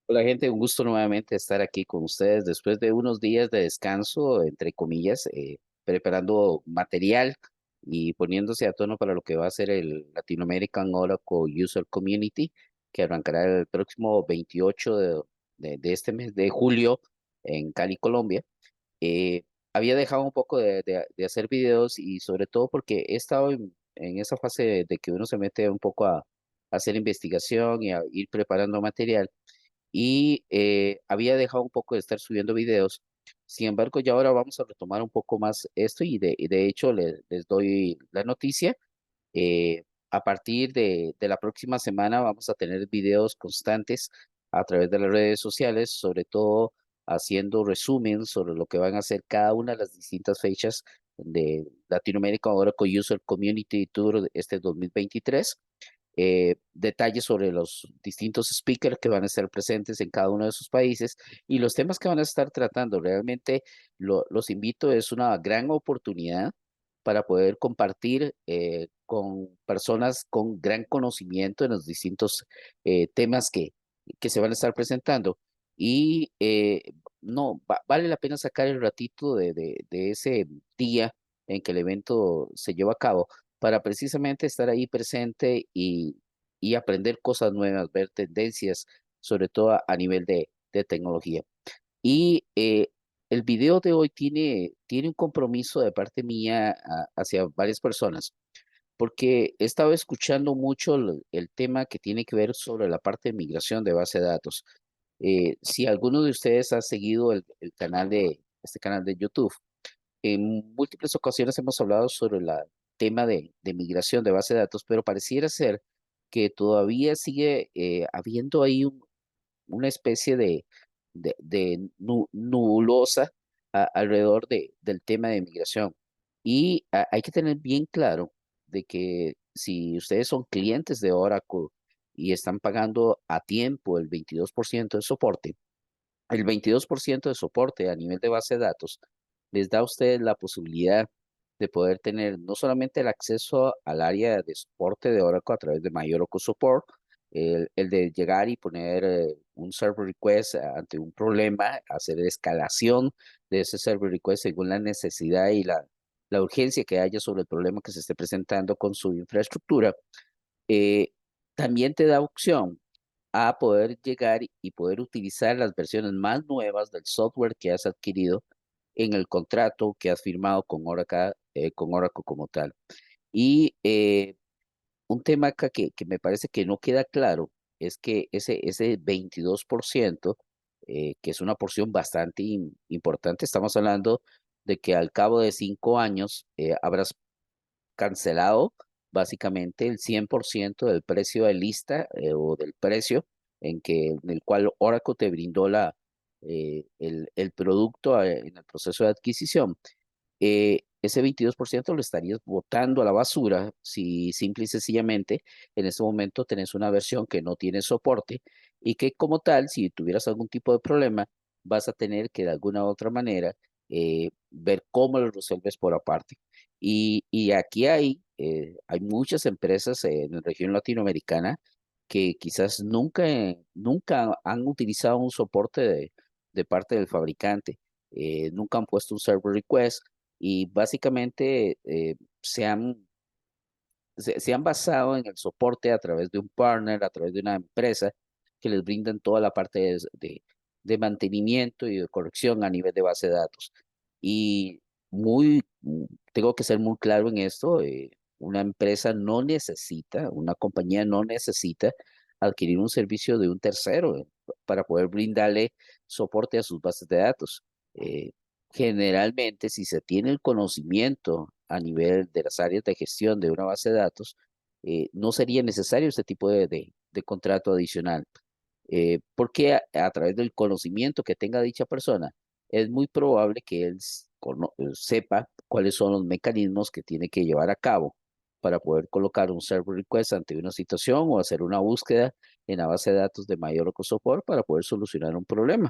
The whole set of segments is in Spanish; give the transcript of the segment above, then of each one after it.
Hola gente, un gusto nuevamente estar aquí con ustedes después de unos días de descanso, entre comillas, preparando material y poniéndose a tono para lo que va a ser el Latin American Oracle User Community, que arrancará el próximo 28 de este mes de julio en Cali, Colombia. Había dejado un poco de hacer videos y sobre todo porque he estado en esa fase de que uno se mete un poco a hacer investigación y a ir preparando material y había dejado un poco de estar subiendo videos. Sin embargo, ya ahora vamos a retomar un poco más esto y de hecho les doy la noticia. A partir de la próxima semana vamos a tener videos constantes a través de las redes sociales, sobre todo haciendo resumen sobre lo que van a ser cada una de las distintas fechas de Latinoamérica Oracle User Community Tour este 2023, detalles sobre los distintos speakers que van a estar presentes en cada uno de sus países y los temas que van a estar tratando. Realmente los invito, es una gran oportunidad para poder compartir con personas con gran conocimiento en los distintos temas que se van a estar presentando. Y no, vale la pena sacar el ratito de ese día en que el evento se lleva a cabo para precisamente estar ahí presente y aprender cosas nuevas, ver tendencias, sobre todo a nivel de tecnología. Y el video de hoy tiene un compromiso de parte mía hacia varias personas, porque he estado escuchando mucho el tema que tiene que ver sobre la parte de migración de base de datos. Si alguno de ustedes ha seguido el canal este canal de YouTube, en múltiples ocasiones hemos hablado sobre el tema de migración de base de datos, pero pareciera ser que todavía sigue habiendo ahí una especie de nubulosa alrededor del tema de migración. Y hay que tener bien claro de que si ustedes son clientes de Oracle y están pagando a tiempo el 22% de soporte, el 22% de soporte a nivel de base de datos les da a ustedes la posibilidad de poder tener no solamente el acceso al área de soporte de Oracle a través de My Oracle Support, el de llegar y poner un server request ante un problema, hacer escalación de ese server request según la necesidad y la urgencia que haya sobre el problema que se esté presentando con su infraestructura. eh, También te da opción a poder llegar y poder utilizar las versiones más nuevas del software que has adquirido en el contrato que has firmado con Oracle como tal. Y un tema acá que me parece que no queda claro es que ese 22%, que es una porción bastante importante, estamos hablando de que al cabo de 5 años habrás cancelado básicamente el 100% del precio de lista o del precio en el cual Oracle te brindó el producto en el proceso de adquisición. Ese 22% lo estarías botando a la basura si simple y sencillamente en este momento tenés una versión que no tiene soporte y que como tal, si tuvieras algún tipo de problema, vas a tener que de alguna u otra manera ver cómo lo resuelves por aparte. Y aquí hay muchas empresas en la región latinoamericana que quizás nunca han utilizado un soporte de parte del fabricante, nunca han puesto un server request y básicamente se han basado en el soporte a través de un partner, a través de una empresa que les brindan toda la parte de mantenimiento y de corrección a nivel de base de datos. Y tengo que ser muy claro en esto, una compañía no necesita adquirir un servicio de un tercero para poder brindarle soporte a sus bases de datos. Eh, Generalmente, si se tiene el conocimiento a nivel de las áreas de gestión de una base de datos, no sería necesario este tipo de contrato adicional, porque a través del conocimiento que tenga dicha persona, es muy probable que él sepa cuáles son los mecanismos que tiene que llevar a cabo para poder colocar un server request ante una situación o hacer una búsqueda en la base de datos de mayor support para poder solucionar un problema.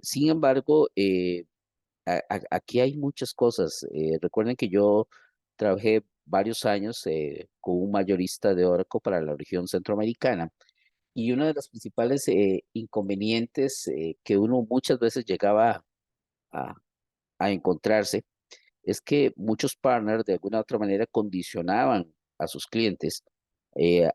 Sin embargo, aquí hay muchas cosas. Recuerden que yo trabajé varios años con un mayorista de Oracle para la región centroamericana Y uno de los principales inconvenientes que uno muchas veces llegaba a, a encontrarse es que muchos partners de alguna u otra manera condicionaban a sus clientes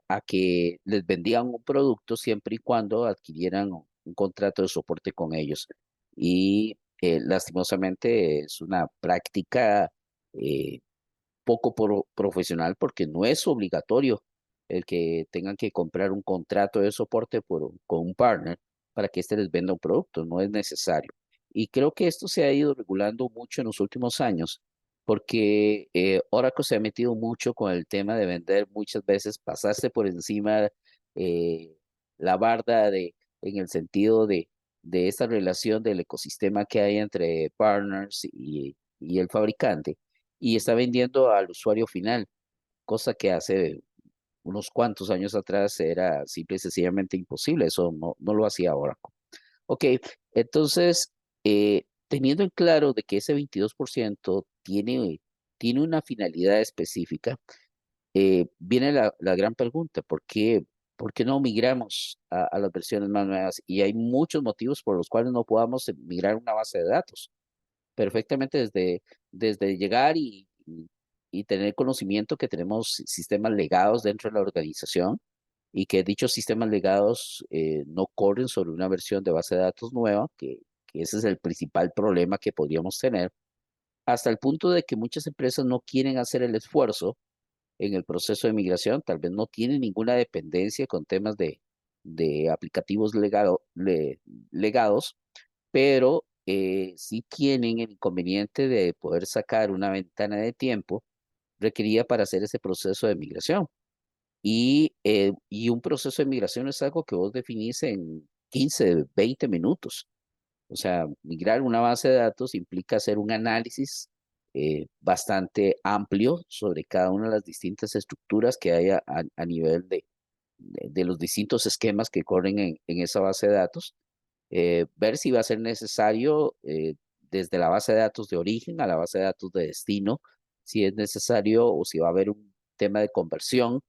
a que les vendían un producto siempre y cuando adquirieran un contrato de soporte con ellos. Y lastimosamente es una práctica eh, poco profesional porque no es obligatorio el que tengan que comprar un contrato de soporte con un partner para que éste les venda un producto, no es necesario. Y creo que esto se ha ido regulando mucho en los últimos años porque Oracle se ha metido mucho con el tema de vender muchas veces, pasarse por encima eh, la barda en el sentido de esta relación del ecosistema que hay entre partners y el fabricante y está vendiendo al usuario final, cosa que hace unos cuantos años atrás era simple y sencillamente imposible, eso no lo hacía ahora. Ok, entonces, teniendo en claro de que ese 22% tiene una finalidad específica, viene la gran pregunta, por qué no migramos a las versiones más nuevas? Y hay muchos motivos por los cuales no podamos migrar una base de datos perfectamente desde llegar y tener conocimiento que tenemos sistemas legados dentro de la organización y que dichos sistemas legados no corren sobre una versión de base de datos nueva, que ese es el principal problema que podríamos tener, hasta el punto de que muchas empresas no quieren hacer el esfuerzo en el proceso de migración, tal vez no tienen ninguna dependencia con temas de aplicativos legados, pero sí tienen el inconveniente de poder sacar una ventana de tiempo requerida para hacer ese proceso de migración. Y un proceso de migración es algo que vos definís en 15, 20 minutos. O sea, migrar una base de datos implica hacer un análisis bastante amplio sobre cada una de las distintas estructuras que hay a nivel de los distintos esquemas que corren en esa base de datos, ver si va a ser necesario desde la base de datos de origen a la base de datos de destino, si es necesario o si va a haber un tema de conversión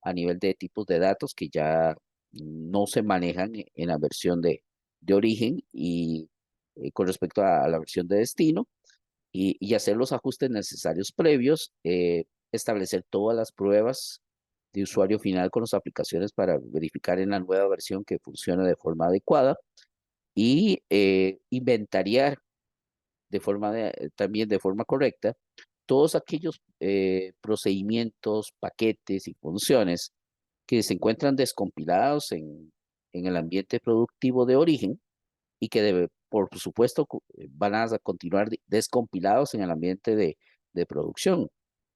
a nivel de tipos de datos que ya no se manejan en la versión de origen y con respecto a la versión de destino y hacer los ajustes necesarios previos, establecer todas las pruebas de usuario final con las aplicaciones para verificar en la nueva versión que funcione de forma adecuada y inventariar también de forma correcta todos aquellos procedimientos, paquetes y funciones que se encuentran descompilados en el ambiente productivo de origen y que por supuesto van a continuar descompilados en el ambiente de producción.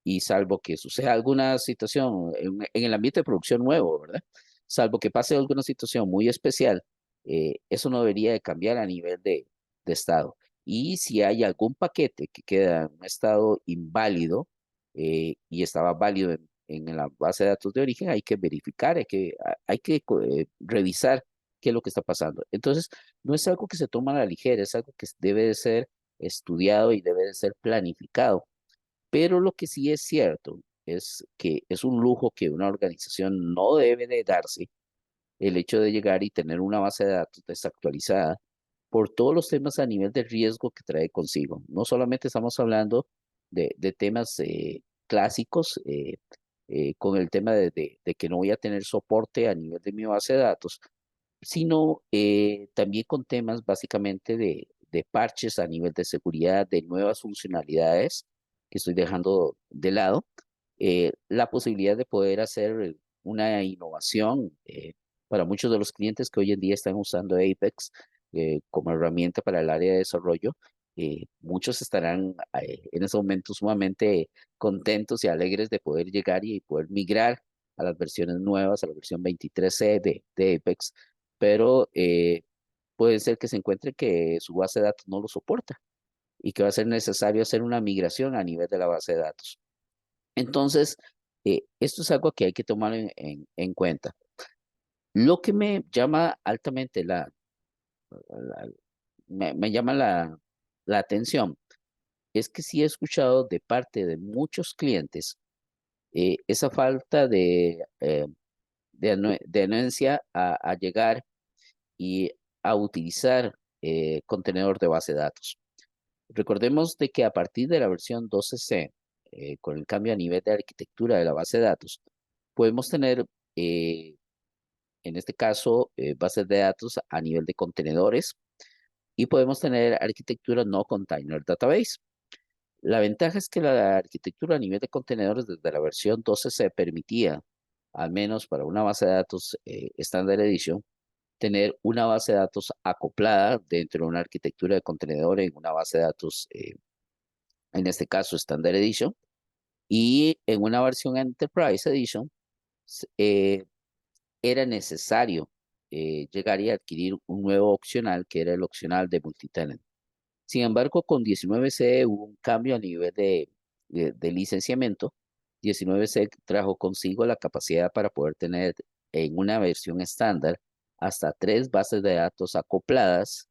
Y salvo que suceda alguna situación en el ambiente de producción nuevo, ¿verdad? Salvo que pase alguna situación muy especial, eso no debería de cambiar a nivel de estado. Y si hay algún paquete que queda en un estado inválido y estaba válido en la base de datos de origen, hay que verificar, hay que revisar qué es lo que está pasando. Entonces, no es algo que se toma a la ligera, es algo que debe de ser estudiado y debe de ser planificado. Pero lo que sí es cierto es que es un lujo que una organización no debe de darse el hecho de llegar y tener una base de datos desactualizada por todos los temas a nivel de riesgo que trae consigo. No solamente estamos hablando de temas clásicos, con el tema de que no voy a tener soporte a nivel de mi base de datos, sino también con temas básicamente de parches a nivel de seguridad, de nuevas funcionalidades que estoy dejando de lado, la posibilidad de poder hacer una innovación para muchos de los clientes que hoy en día están usando Apex como herramienta para el área de desarrollo. Muchos estarán en ese momento sumamente contentos y alegres de poder llegar y poder migrar a las versiones nuevas, a la versión 23C de Apex, pero puede ser que se encuentre que su base de datos no lo soporta y que va a ser necesario hacer una migración a nivel de la base de datos. Entonces, esto es algo que hay que tomar en cuenta. Lo que me llama altamente la- me llama la atención es que sí he escuchado de parte de muchos clientes esa falta de anuencia a llegar y a utilizar contenedor de base de datos. Recordemos de que a partir de la versión 12C, con el cambio a nivel de arquitectura de la base de datos, podemos tener, en este caso, bases de datos a nivel de contenedores y podemos tener arquitectura no container database. La ventaja es que la arquitectura a nivel de contenedores desde la versión 12C permitía, al menos para una base de datos Standard Edition, tener una base de datos acoplada dentro de una arquitectura de contenedor en una base de datos, en este caso Standard Edition, y en una versión Enterprise Edition eh, era necesario llegar y adquirir un nuevo opcional que era el opcional de multitenant. Sin embargo, con 19C hubo un cambio a nivel de licenciamiento. 19C trajo consigo la capacidad para poder tener en una versión estándar hasta 3 bases de datos acopladas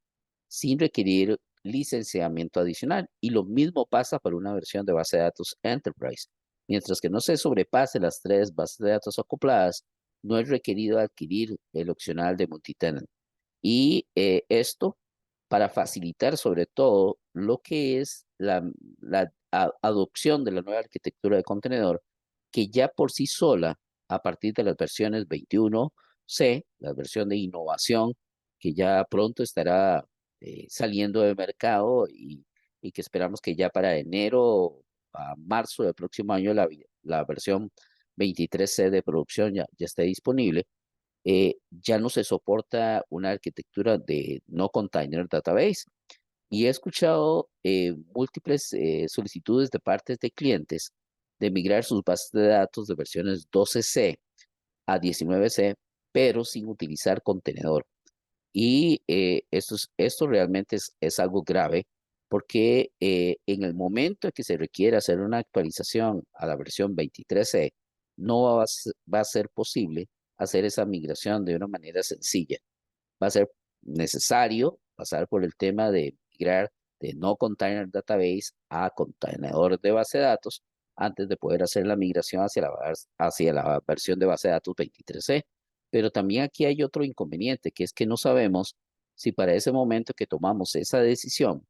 sin requerir licenciamiento adicional. Y lo mismo pasa para una versión de base de datos Enterprise. Mientras que no se sobrepase las 3 bases de datos acopladas, no es requerido adquirir el opcional de multitenant. Y esto para facilitar sobre todo lo que es la adopción de la nueva arquitectura de contenedor, que ya por sí sola, a partir de las versiones 21C, la versión de innovación, que ya pronto estará saliendo de mercado y que esperamos que ya para enero a marzo del próximo año la versión 23C de producción ya esté disponible. Ya no se soporta una arquitectura de no container database. Y he escuchado múltiples solicitudes de partes de clientes de migrar sus bases de datos de versiones 12C a 19C, pero sin utilizar contenedor. Y esto realmente es algo grave porque en el momento en que se requiere hacer una actualización a la versión 23C, no va a ser posible hacer esa migración de una manera sencilla. Va a ser necesario pasar por el tema de migrar de no container database a contenedor de base de datos antes de poder hacer la migración hacia la versión de base de datos 23C. Pero también aquí hay otro inconveniente, que es que no sabemos si para ese momento que tomamos esa decisión,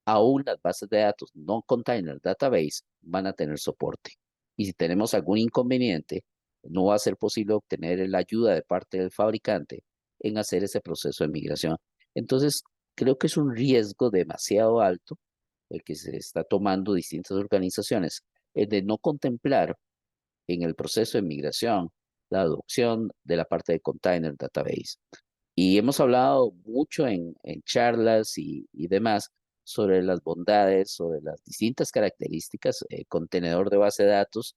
aún las bases de datos no container database van a tener soporte. Y si tenemos algún inconveniente, no va a ser posible obtener la ayuda de parte del fabricante en hacer ese proceso de migración. Entonces, creo que es un riesgo demasiado alto el que se está tomando distintas organizaciones, el de no contemplar en el proceso de migración la adopción de la parte de container database. Y hemos hablado mucho en charlas y demás sobre las bondades, sobre las distintas características, contenedor de base de datos.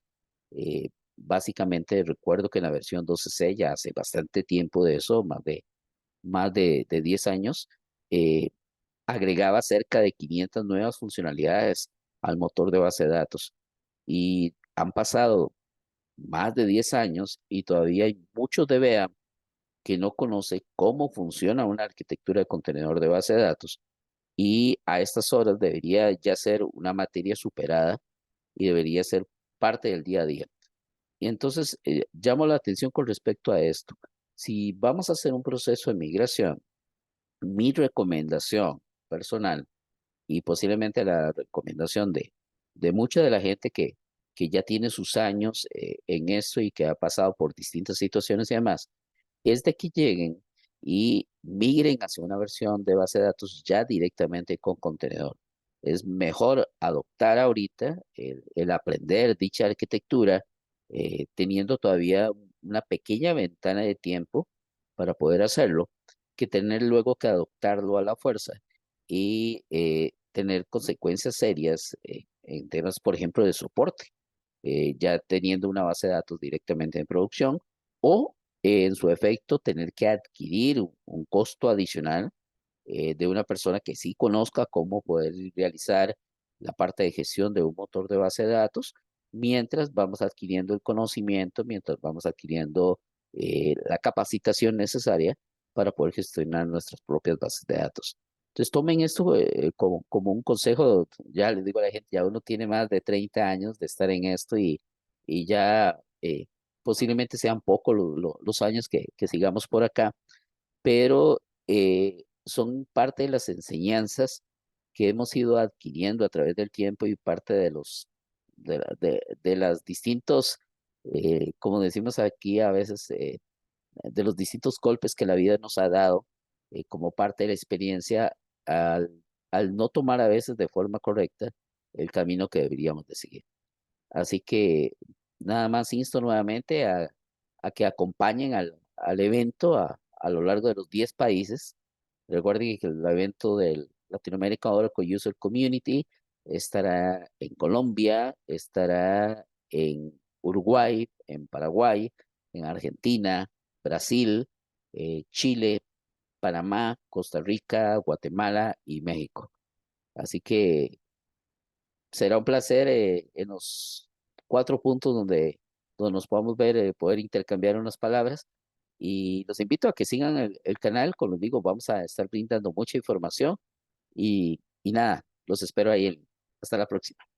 Básicamente recuerdo que en la versión 12C ya hace bastante tiempo de eso, más de 10 años, eh, agregaba cerca de 500 nuevas funcionalidades al motor de base de datos. Y han pasado más de 10 años y todavía hay muchos DBA que no conoce cómo funciona una arquitectura de contenedor de base de datos y a estas horas debería ya ser una materia superada y debería ser parte del día a día. Y entonces llamo la atención con respecto a esto. Si vamos a hacer un proceso de migración, mi recomendación personal y posiblemente la recomendación de mucha de la gente que ya tiene sus años en esto y que ha pasado por distintas situaciones y demás, es de que lleguen y migren hacia una versión de base de datos ya directamente con contenedor. Es mejor adoptar ahorita el aprender dicha arquitectura, teniendo todavía una pequeña ventana de tiempo para poder hacerlo, que tener luego que adoptarlo a la fuerza y tener consecuencias serias en temas, por ejemplo, de soporte, ya teniendo una base de datos directamente en producción o en su efecto tener que adquirir un costo adicional de una persona que sí conozca cómo poder realizar la parte de gestión de un motor de base de datos, mientras vamos adquiriendo el conocimiento, mientras vamos adquiriendo la capacitación necesaria para poder gestionar nuestras propias bases de datos. Entonces tomen esto como un consejo, ya les digo a la gente, ya uno tiene más de 30 años de estar en esto y ya posiblemente sean pocos los años que sigamos por acá, pero son parte de las enseñanzas que hemos ido adquiriendo a través del tiempo y parte de de las distintos, como decimos aquí a veces, de los distintos golpes que la vida nos ha dado como parte de la experiencia al, al no tomar a veces de forma correcta el camino que deberíamos de seguir. Así que nada más insto nuevamente a que acompañen al evento a lo largo de los 10 países. Recuerden que el evento del Latinoamérica Oracle User Community estará en Colombia, estará en Uruguay, en Paraguay, en Argentina, Brasil, Chile, Panamá, Costa Rica, Guatemala y México. Así que será un placer en los 4 puntos donde nos podamos ver, poder intercambiar unas palabras. Y los invito a que sigan el canal, como les digo, vamos a estar brindando mucha información y nada, los espero ahí. Hasta la próxima.